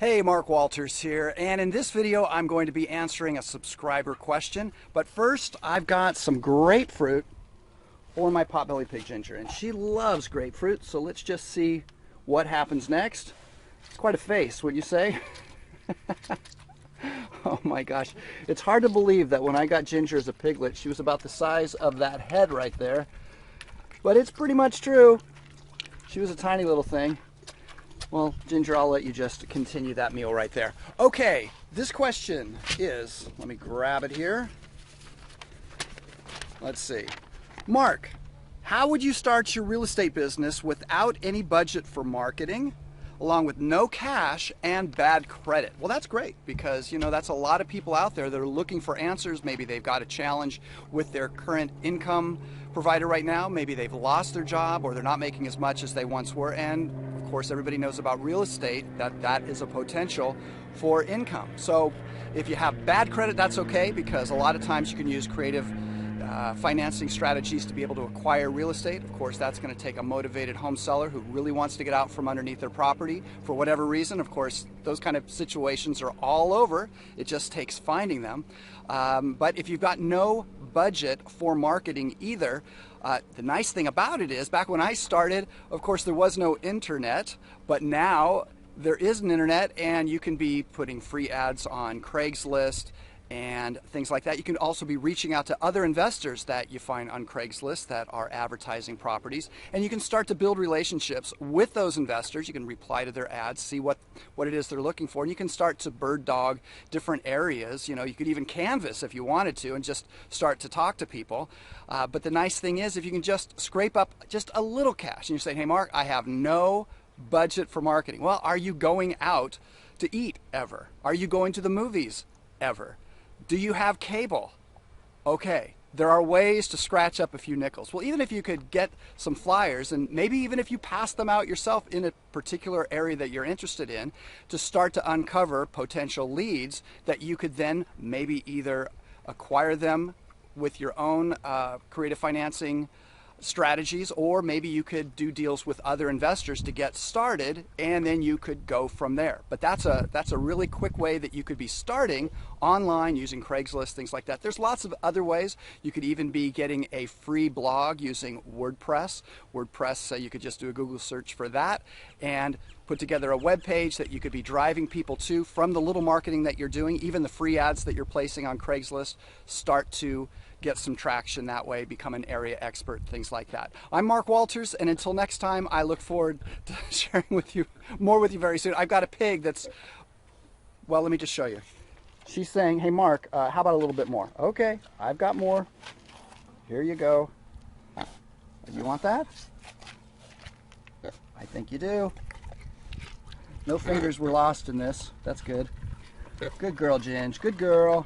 Hey, Mark Walters here, and in this video I'm going to be answering a subscriber question. But first, I've got some grapefruit for my potbelly pig Ginger, and she loves grapefruit, so let's just see what happens next. It's quite a face, wouldn't you say? Oh my gosh, it's hard to believe that when I got Ginger as a piglet, she was about the size of that head right there. But it's pretty much true. She was a tiny little thing. Well, Ginger, I'll let you just continue that meal right there. Okay, this question is, let me grab it here. Let's see. Mark, how would you start your real estate business without any budget for marketing, along with no cash and bad credit? Well, that's great because, you know, that's a lot of people out there that are looking for answers. Maybe they've got a challenge with their current income provider right now. Maybe they've lost their job or they're not making as much as they once were. And of course, everybody knows about real estate, that is a potential for income. So if you have bad credit, that's okay, because a lot of times you can use creative financing strategies to be able to acquire real estate. Of course, that's going to take a motivated home seller who really wants to get out from underneath their property for whatever reason. Of course, those kind of situations are all over. It just takes finding them. But if you've got no budget for marketing either, the nice thing about it is, back when I started, of course, there was no internet, but now there is an internet, and you can be putting free ads on Craigslist and things like that. You can also be reaching out to other investors that you find on Craigslist that are advertising properties, and you can start to build relationships with those investors. You can reply to their ads, see what it is they're looking for, and you can start to bird dog different areas. You know, you could even canvas if you wanted to and just start to talk to people. But the nice thing is, if you can just scrape up just a little cash, and you're saying, hey Mark, I have no budget for marketing. Well, are you going out to eat ever? Are you going to the movies ever? Do you have cable? Okay, there are ways to scratch up a few nickels. Well, even if you could get some flyers, and maybe even if you pass them out yourself in a particular area that you're interested in, to start to uncover potential leads that you could then maybe either acquire them with your own creative financing strategies, or maybe you could do deals with other investors to get started, and then you could go from there. But that's a really quick way that you could be starting online using Craigslist, things like that. There's lots of other ways. You could even be getting a free blog using WordPress. WordPress, you could just do a Google search for that and put together a web page that you could be driving people to from the little marketing that you're doing. Even the free ads that you're placing on Craigslist start to get some traction that way, become an area expert, things like that. I'm Mark Walters, and until next time, I look forward to sharing more with you very soon. I've got a pig that's, well, let me just show you. She's saying, hey Mark, how about a little bit more? Okay, I've got more. Here you go. You want that? I think you do. No fingers were lost in this. That's good. Good girl, Ginge. Good girl.